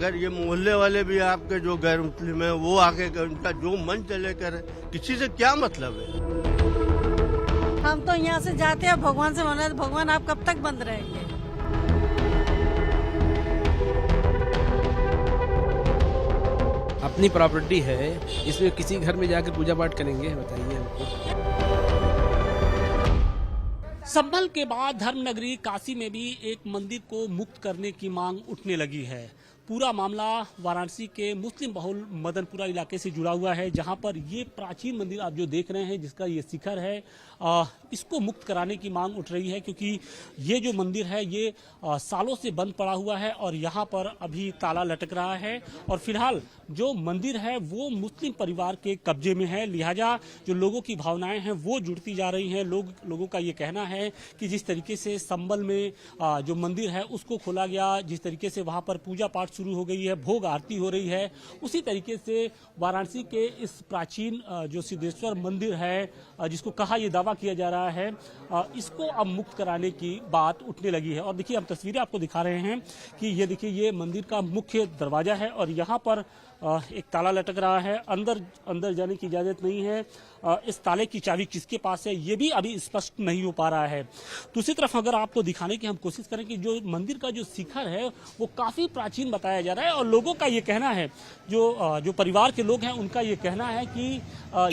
अगर ये मोहल्ले वाले भी आपके जो गैर मुस्लिम है वो आके उनका जो मन चले करे, किसी से क्या मतलब है। हम तो यहाँ से जाते हैं भगवान से मना, भगवान आप कब तक बंद रहेंगे। अपनी प्रॉपर्टी है, इसमें किसी घर में जाकर पूजा पाठ करेंगे, बताइए हमको। संभल के बाद धर्मनगरी काशी में भी एक मंदिर को मुक्त करने की मांग उठने लगी है। पूरा मामला वाराणसी के मुस्लिम बहुल मदनपुरा इलाके से जुड़ा हुआ है, जहां पर ये प्राचीन मंदिर आप जो देख रहे हैं, जिसका ये शिखर है, इसको मुक्त कराने की मांग उठ रही है, क्योंकि ये जो मंदिर है ये सालों से बंद पड़ा हुआ है और यहाँ पर अभी ताला लटक रहा है और फिलहाल जो मंदिर है वो मुस्लिम परिवार के कब्जे में है। लिहाजा जो लोगों की भावनाएं हैं वो जुड़ती जा रही हैं। लोगों का ये कहना है कि जिस तरीके से संभल में जो मंदिर है उसको खोला गया, जिस तरीके से वहाँ पर पूजा पाठ शुरू हो गई है, भोग आरती हो रही है, उसी तरीके से वाराणसी के इस प्राचीन जो सिद्धेश्वर मंदिर है, जिसको कहा यह दावा किया जा रहा है, इसको अब मुक्त कराने की बात उठने लगी है। और देखिए हम तस्वीरें आपको दिखा रहे हैं कि ये देखिए ये मंदिर का मुख्य दरवाजा है और यहाँ पर एक ताला लटक रहा है। अंदर जाने की इजाजत नहीं है। इस ताले की चाबी किसके पास है ये भी अभी स्पष्ट नहीं हो पा रहा है। दूसरी तरफ अगर आपको दिखाने की हम कोशिश करें कि जो मंदिर का जो शिखर है वो काफी प्राचीन बताया जा रहा है और लोगों का ये कहना है, जो परिवार के लोग हैं उनका ये कहना है कि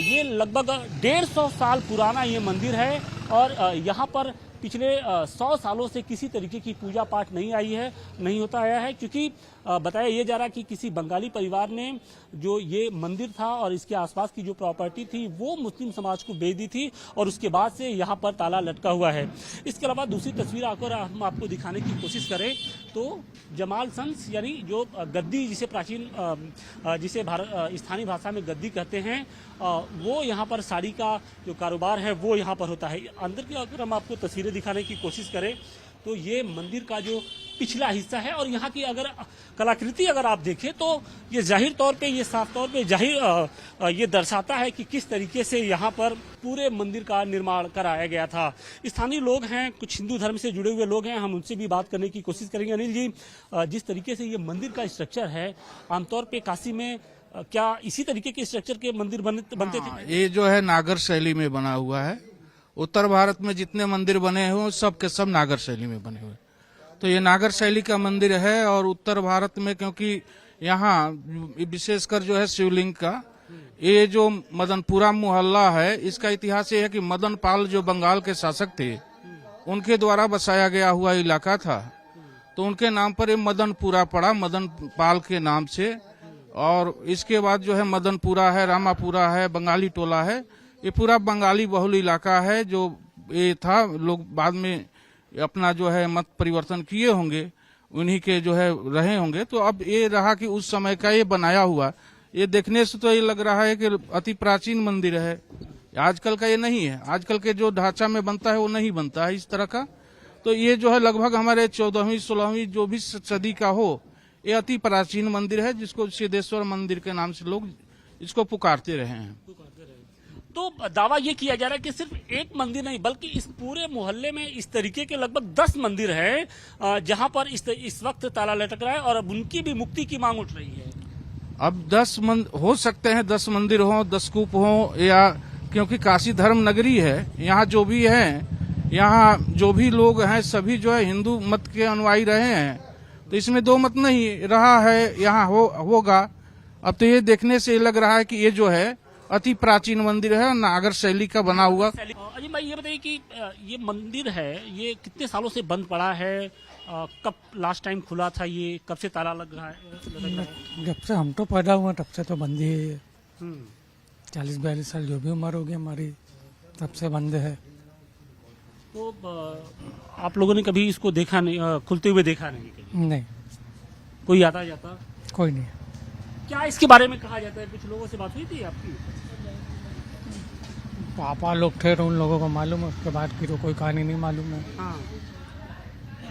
ये लगभग 150 साल पुराना ये मंदिर है और यहाँ पर पिछले 100 सालों से किसी तरीके की पूजा पाठ नहीं होता आया है, क्योंकि बताया ये जा रहा है कि किसी बंगाली परिवार ने जो ये मंदिर था और इसके आसपास की जो प्रॉपर्टी थी वो मुस्लिम समाज को बेच दी थी और उसके बाद से यहाँ पर ताला लटका हुआ है। इसके अलावा दूसरी तस्वीर आकर हम आपको दिखाने की कोशिश करें तो जमाल संस यानी जो गद्दी जिसे स्थानीय भाषा में गद्दी कहते हैं, वो यहाँ पर साड़ी का जो कारोबार है वो यहाँ पर होता है। अंदर की अगर हम आपको तस्वीरें दिखाने की कोशिश करें तो ये मंदिर का जो पिछला हिस्सा है और यहाँ की अगर कलाकृति अगर आप देखें तो ये जाहिर तौर पे ये साफ तौर पे ये दर्शाता है कि किस तरीके से यहाँ पर पूरे मंदिर का निर्माण कराया गया था। स्थानीय लोग हैं, कुछ हिंदू धर्म से जुड़े हुए लोग हैं, हम उनसे भी बात करने की कोशिश करेंगे। अनिल जी, जिस तरीके से ये मंदिर का स्ट्रक्चर है, आमतौर पर काशी में क्या इसी तरीके के स्ट्रक्चर के मंदिर बनते थे? ये जो है नागर शैली में बना हुआ है। उत्तर भारत में जितने मंदिर बने हुए सब के सब नागर शैली में बने हुए, तो ये नागर शैली का मंदिर है। और उत्तर भारत में क्योंकि यहाँ विशेषकर जो है शिवलिंग का ये जो मदनपुरा मोहल्ला है, इसका इतिहास ये है कि मदन पाल जो बंगाल के शासक थे उनके द्वारा बसाया गया हुआ इलाका था, तो उनके नाम पर ये मदनपुरा पड़ा, मदन पाल के नाम से। और इसके बाद जो है मदनपुरा है, रामापुरा है, बंगाली टोला है, ये पूरा बंगाली बहुल इलाका है। जो ये था, लोग बाद में अपना जो है मत परिवर्तन किए होंगे, उन्हीं के जो है रहे होंगे। तो अब ये रहा कि उस समय का ये बनाया हुआ, ये देखने से तो ये लग रहा है कि अति प्राचीन मंदिर है। आजकल का ये नहीं है, आजकल के जो ढांचा में बनता है वो नहीं बनता है इस तरह का। तो ये जो है लगभग हमारे 14वीं 16वीं जो भी सदी का हो, ये अति प्राचीन मंदिर है, जिसको सिद्धेश्वर मंदिर के नाम से लोग इसको पुकारते रहे हैं। तो दावा ये किया जा रहा है कि सिर्फ एक मंदिर नहीं बल्कि इस पूरे मोहल्ले में इस तरीके के लगभग 10 मंदिर हैं जहां पर इस वक्त ताला लटक रहा है और अब उनकी भी मुक्ति की मांग उठ रही है। अब 10 हो सकते हैं, 10 मंदिर हो, 10 कूप हो, या क्योंकि काशी धर्म नगरी है, यहाँ जो भी है, यहाँ जो भी लोग हैं सभी जो है हिंदू मत के अनुयायी रहे हैं, तो इसमें दो मत नहीं रहा है, यहाँ होगा। अब तो ये देखने से लग रहा है कि ये जो है अति प्राचीन मंदिर है, नागर शैली का बना हुआ। अजय भाई ये बताइए कि ये मंदिर है, ये कितने सालों से बंद पड़ा है? कब लास्ट टाइम खुला था? ये कब से ताला लग रहा है? जब से हम तो पैदा हुए तब से तो बंद ही है। 40-42 साल जो भी उम्र होगी हमारी, तब से बंद है। तो आप लोगों ने कभी इसको देखा नहीं, खुलते हुए देखा नहीं? नहीं। कोई आता जाता? कोई नहीं। क्या इसके बारे में कहा जाता है? कुछ लोगों से बात हुई थी आपकी? पापा लोग थे तो उन लोगों को मालूम है, उसके बाद की तो कोई कहानी नहीं मालूम है। हाँ।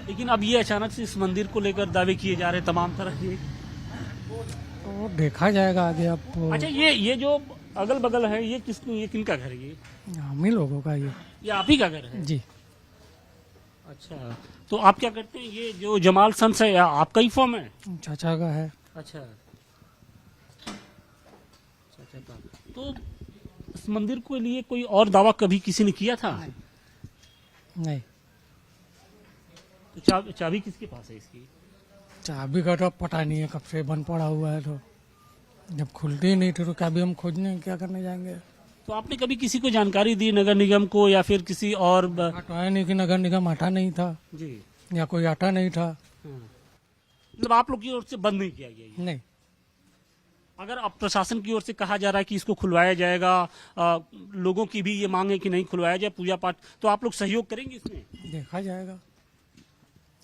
लेकिन अब ये अचानक से इस मंदिर को लेकर दावे किए जा रहे हैं तमाम तरह के, तो देखा जाएगा आगे। अब अच्छा, ये जो अगल बगल है ये किनका घर है? ये हम ही लोगों का। ये आप ही का घर है? जी। अच्छा, तो आप क्या करते हैं? ये जो जमाल संस है आपका ही फॉर्म है? चाचा का है। अच्छा तो इस मंदिर के लिए कोई और दावा कभी किसी ने किया था? नहीं, तो चाबी किसके पास है इसकी? चाबी का तो पता नहीं है, कब से बंद पड़ा हुआ है। तो जब खुलती ही नहीं थी तो चाबी हम खोजने क्या करने जाएंगे। तो आपने कभी किसी को जानकारी दी, नगर निगम को या फिर किसी और तो है नहीं कि नगर निगम आता नहीं था जी? या कोई आता नहीं था। मतलब आप लोग की ओर से बंद नहीं किया गया ये? नहीं, अगर अब प्रशासन की ओर से कहा जा रहा है कि इसको खुलवाया जाएगा, लोगों की भी ये मांग है कि नहीं खुलवाया जाए पूजा पाठ, तो आप लोग सहयोग करेंगे इसमें? देखा जाएगा,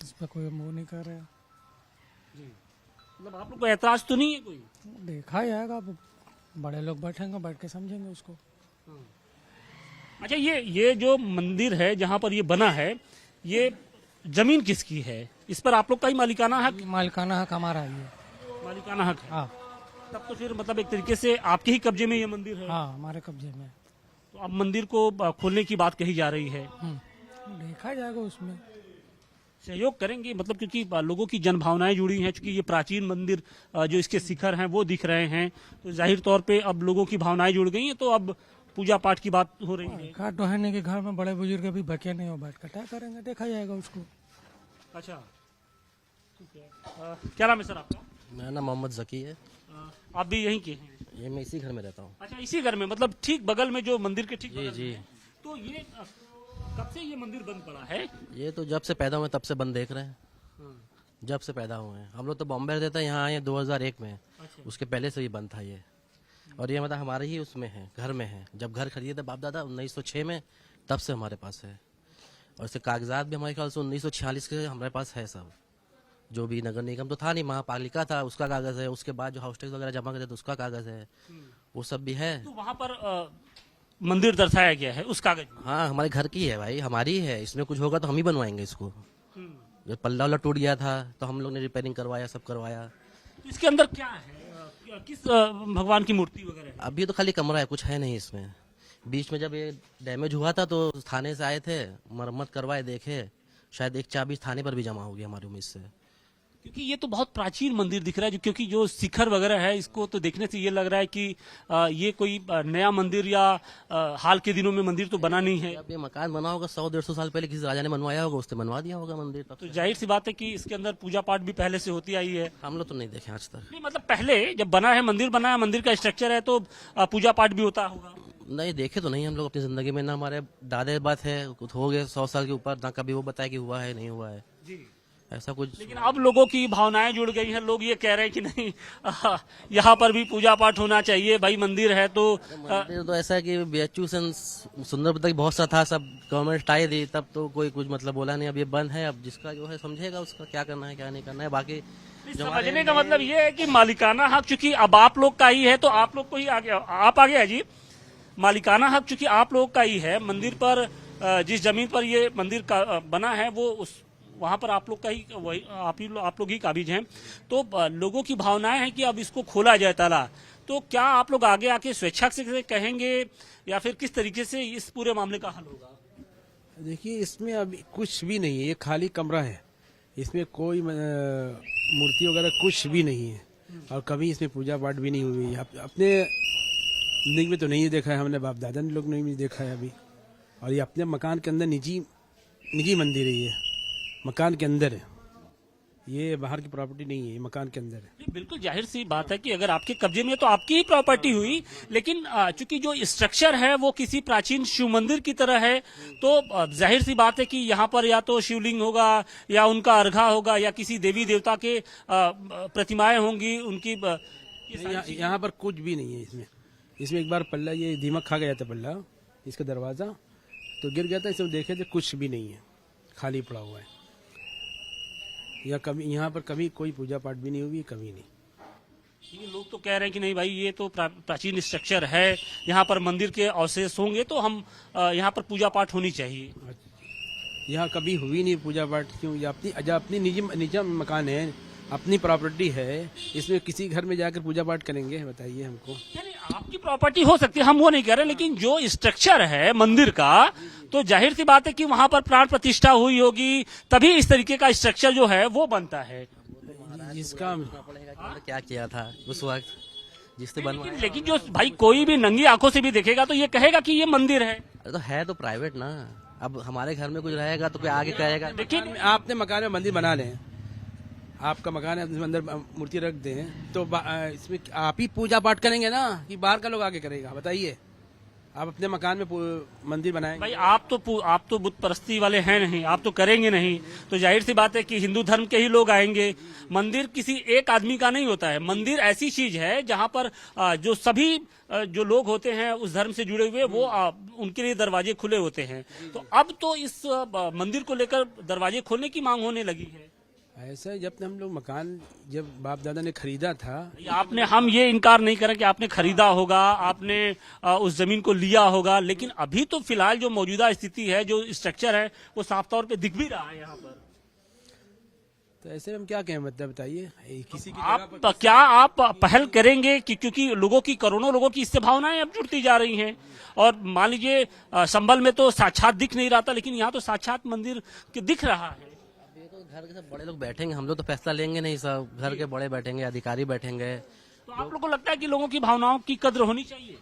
इस पर कोई मुंह नहीं कर रहा। मतलब आप लोग को ऐतराज तो नहीं है कोई? देखा जाएगा, बड़े लोग बैठेंगे, बैठ के समझेंगे उसको। अच्छा, ये जो मंदिर है जहाँ पर ये बना है, ये जमीन किसकी है? इस पर आप लोग का ही मालिकाना हक? मालिकाना हक हमारा ही है। मालिकाना हक है। हाँ तब तो फिर मतलब एक तरीके से आपके ही कब्जे में ये मंदिर है। हाँ, हमारे कब्जे में। तो अब मंदिर को खोलने की बात कही जा रही है, देखा जाएगा उसमें। सहयोग करेंगे मतलब, क्योंकि लोगों की जन भावनाएं जुड़ी हैं, क्योंकि ये प्राचीन मंदिर जो इसके शिखर हैं वो दिख रहे हैं, तो जाहिर तौर पे अब लोगों की भावनाएं जुड़ गई हैं, तो अब पूजा पाठ की बात हो रही है। कहा तो है नहीं कि घर में बड़े बुजुर्ग अभी बचे नहीं हो, बैठ कर क्या करेंगे, देखा जाएगा उसको। अच्छा ठीक है। क्या नाम है सर आपका? मेरा नाम मोहम्मद जकी है। आप भी यहीं के हैं? ये मैं इसी घर में रहता हूँ। अच्छा, इसी घर में, मतलब ठीक बगल में, जो मंदिर के ठीक जी बगल जी। में है। तो ये कब से ये मंदिर बंद पड़ा है? ये तो जब से पैदा हुए तब से बंद देख रहे हैं, जब से पैदा हुए हैं। हम लोग तो बॉम्बे रहते थे, यहाँ आए 2001 में। उसके पहले से ही बंद था ये, और ये मतलब हमारे ही उसमें है, घर में है। जब घर खरीदे थे बाप दादा 1906 में, तब से हमारे पास है। और इसके कागजात भी हमारे ख्याल से 1946 के हमारे पास है सब। जो भी नगर निगम तो था नहीं, महापालिका था, उसका कागज है। उसके बाद जो हाउस टैक्स वगैरह जमा करते थे उसका कागज है, वो सब भी है। तो वहाँ पर मंदिर दर्शाया गया है उस कागज में? हाँ, हमारे घर की है भाई, हमारी है। इसमें कुछ होगा तो हम ही बनवाएंगे इसको। जब पल्ला वल्ला टूट गया था तो हम लोग ने रिपेयरिंग करवाया, सब करवाया। तो इसके अंदर क्या है? किस भगवान की मूर्ति वगैरह है? अभी तो खाली कमरा है, कुछ है नहीं इसमें। बीच में जब ये डैमेज हुआ था तो थाने से आए थे, मरम्मत करवाए, देखे, शायद एक चाबी थाने पर भी जमा हो गया हमारी उम्मीद से। क्योंकि ये तो बहुत प्राचीन मंदिर दिख रहा है, क्योंकि जो शिखर वगैरह है, इसको तो देखने से ये लग रहा है कि ये कोई नया मंदिर या हाल के दिनों में मंदिर तो बना नहीं है। अब ये मकान बना होगा 100-150 साल पहले, किसी राजा ने बनवाया होगा, उसने बनवा दिया होगा मंदिर। तब तो जाहिर सी बात है कि इसके अंदर पूजा पाठ भी पहले से होती आई है। हम लोग तो नहीं देखे आज तक। नहीं मतलब पहले जब बना है, मंदिर बना है, मंदिर का स्ट्रक्चर है, तो पूजा पाठ भी होता होगा। नहीं देखे तो नहीं हम लोग अपनी जिंदगी में। ना हमारे दादे बात है, कुछ हो गए 100 साल के ऊपर, ना कभी वो बताया कि हुआ है नहीं हुआ है जी। ऐसा कुछ। लेकिन अब लोगों की भावनाएं जुड़ गई हैं, लोग ये कह रहे हैं कि नहीं, यहाँ पर भी पूजा पाठ होना चाहिए भाई, मंदिर है तो। मंदिर तो ऐसा है कि BHU सुंदर तक बहुत सा था, सब गवर्नमेंट हटाई दी, तब तो कोई कुछ मतलब बोला नहीं। अब ये बंद है, अब जिसका जो है समझेगा उसका क्या करना है क्या नहीं करना है। बाकी समझने का मतलब ये है कि मालिकाना हक चूंकि अब आप लोग का ही है, तो आप लोग को ही आगे, आप आगे है जी। मालिकाना हक चूंकि आप लोग का ही है, मंदिर पर जिस जमीन पर ये मंदिर का बना है वो उस वहां पर आप लोग का ही, वही आप लोग ही काबिज हैं। तो लोगों की भावनाएं हैं कि अब इसको खोला जाए ताला। तो क्या आप लोग आगे आके स्वेच्छा से कहेंगे या फिर किस तरीके से इस पूरे मामले का हल होगा? देखिए, इसमें अभी कुछ भी नहीं है, ये खाली कमरा है। इसमें कोई मूर्ति वगैरह कुछ भी नहीं है, और कभी इसमें पूजा पाठ भी नहीं हुई। अपने जिंदगी में तो नहीं देखा है हमने, बाप दादा ने लोग नहीं देखा है अभी। और ये अपने मकान के अंदर निजी मंदिर है, ये मकान के अंदर है, ये बाहर की प्रॉपर्टी नहीं है, ये मकान के अंदर है। बिल्कुल जाहिर सी बात है कि अगर आपके कब्जे में है तो आपकी ही प्रॉपर्टी हुई, लेकिन चूंकि जो स्ट्रक्चर है वो किसी प्राचीन शिव मंदिर की तरह है, तो जाहिर सी बात है कि यहाँ पर या तो शिवलिंग होगा या उनका अर्घा होगा या किसी देवी देवता के प्रतिमाएं होंगी उनकी। यहाँ पर कुछ भी नहीं है इसमें एक बार पल्ला ये दीमक खा गया था, पल्ला इसका दरवाजा तो गिर गया था। इसमें देखे थे कुछ भी नहीं है, खाली पड़ा हुआ है। या कभी यहाँ पर कभी कोई पूजा पाठ भी नहीं हुई, कभी नहीं। ये लोग तो कह रहे हैं कि नहीं भाई, ये तो प्राचीन स्ट्रक्चर है, यहाँ पर मंदिर के अवशेष होंगे तो हम यहाँ पर पूजा पाठ होनी चाहिए। यहाँ कभी हुई नहीं पूजा पाठ। क्यों? ये अपनी निजी मकान है, अपनी प्रॉपर्टी है, इसमें किसी घर में जाकर पूजा पाठ करेंगे? बताइए हमको। यानी आपकी प्रॉपर्टी हो सकती है, हम वो नहीं कह रहे, लेकिन जो स्ट्रक्चर है मंदिर का, तो जाहिर सी बात है कि वहां पर प्राण प्रतिष्ठा हुई होगी, तभी इस तरीके का स्ट्रक्चर जो है वो बनता है। जिसका पड़ेगा कि उन्होंने क्या किया था उस वक्त जिससे बनवाया। लेकिन जो भाई कोई भी नंगी आंखों से भी देखेगा तो ये कहेगा कि ये मंदिर है। अरे तो है तो प्राइवेट ना, अब हमारे घर में कुछ रहेगा तो कोई आगे कहेगा। लेकिन आपने मकान में मंदिर बना लें, आपका मकान है, उसमें अंदर मूर्ति रख दें, तो इसमें आप ही पूजा पाठ करेंगे ना कि बाहर का लोग आके करेगा? बताइए, आप अपने मकान में मंदिर बनाएंगे। भाई आप तो बुत परस्ती वाले हैं नहीं, आप तो करेंगे नहीं, तो जाहिर सी बात है कि हिंदू धर्म के ही लोग आएंगे। मंदिर किसी एक आदमी का नहीं होता है, मंदिर ऐसी चीज है जहां पर जो सभी जो लोग होते हैं उस धर्म से जुड़े हुए वो उनके लिए दरवाजे खुले होते हैं। तो अब तो इस मंदिर को लेकर दरवाजे खोलने की मांग होने लगी है। ऐसा है, जब हम लोग मकान जब बाप दादा ने खरीदा था, आपने, हम ये इनकार नहीं करें कि आपने खरीदा होगा, आपने उस जमीन को लिया होगा, लेकिन अभी तो फिलहाल जो मौजूदा स्थिति है, जो स्ट्रक्चर है, वो साफ तौर पे दिख भी रहा है यहाँ पर। तो ऐसे में हम क्या कहें, मतलब बताइए किसी की आप क्या आप पहल करेंगे कि क्योंकि लोगों की, करोड़ों लोगों की इससे भावनाएं अब जुड़ती जा रही हैं, और मान लीजिए संभल में तो साक्षात दिख नहीं रहा था, लेकिन यहाँ तो साक्षात मंदिर दिख रहा है। घर के सब बड़े लोग बैठेंगे, हम लोग तो फैसला लेंगे नहीं, सब घर के बड़े बैठेंगे, अधिकारी बैठेंगे। तो आप लोगों को लगता है कि लोगों की भावनाओं की कद्र होनी चाहिए?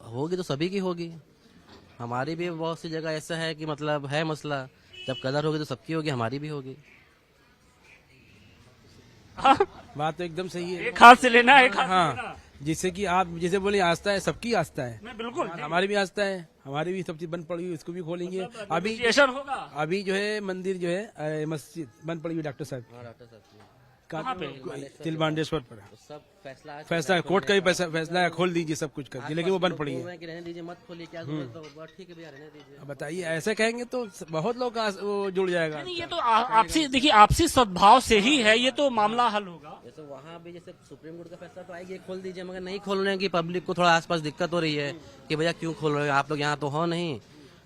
होगी तो सभी की होगी, हमारी भी बहुत सी जगह ऐसा है कि मतलब है मसला, जब कदर होगी तो सबकी होगी, हमारी भी होगी। हाँ? बात तो एकदम सही है। एक हाथ से लेना है, एक हाथ से हाँ, देना। जिससे कि आप जैसे बोले आस्था है, सबकी आस्था है, मैं बिल्कुल, हमारी भी आस्था है, हमारी भी सब चीज बंद पड़ी हुई, इसको भी खोलेंगे। अभी नेगोशिएशन होगा। अभी जो है मंदिर जो है मस्जिद बंद पड़ी हुई डॉक्टर साहब डॉक्टर साहब कहाँ पे? तिलबांडेश्वर पर सब फैसला फैसला कोर्ट का भी फैसला है, खोल दीजिए सब कुछ कर दीजिए, लेकिन वो बंद पड़ी है। कि रहने दीजिए, मत खोलिए, क्या जरूरत है, तो ठीक है भैया रहने दीजिए। अब बताइए, ऐसे कहेंगे तो बहुत लोग का वो जुड़ जाएगा। नहीं, ये तो आपसी, देखिए आपसी सद्भाव से ही है, ये तो मामला हल होगा। जैसे वहाँ भी जैसे सुप्रीम कोर्ट का फैसला तो आएगी, खोल दीजिए, मगर नहीं खोल रहे हैं कि पब्लिक को थोड़ा आसपास दिक्कत हो रही है कि भैया क्यों खोल रहे हो, आप लोग यहाँ तो हो नहीं,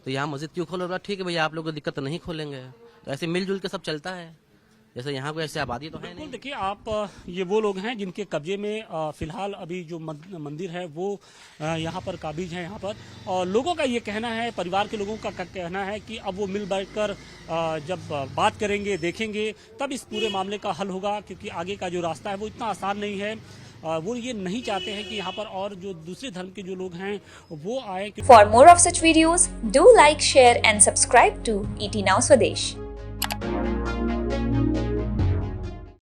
तो यहाँ मस्जिद क्यों खोल रहे हो? ठीक है भैया, आप लोग को दिक्कत तो नहीं खोलेंगे। तो ऐसे मिलजुल के सब चलता है, जैसे यहाँ कोई ऐसी आबादी तो है नहीं। देखिए आप, ये वो लोग हैं जिनके कब्जे में फिलहाल अभी जो मंदिर है वो यहाँ पर काबिज है यहाँ पर, और लोगों का ये कहना है, परिवार के लोगों का कहना है कि अब वो मिल बैठकर जब बात करेंगे, देखेंगे, तब इस पूरे मामले का हल होगा, क्योंकि आगे का जो रास्ता है वो इतना आसान नहीं है। वो ये नहीं चाहते हैं कि यहाँ पर और जो दूसरे धर्म के जो लोग हैं वो आए। For more of such videos, do like, share and subscribe to ET Now Swadesh.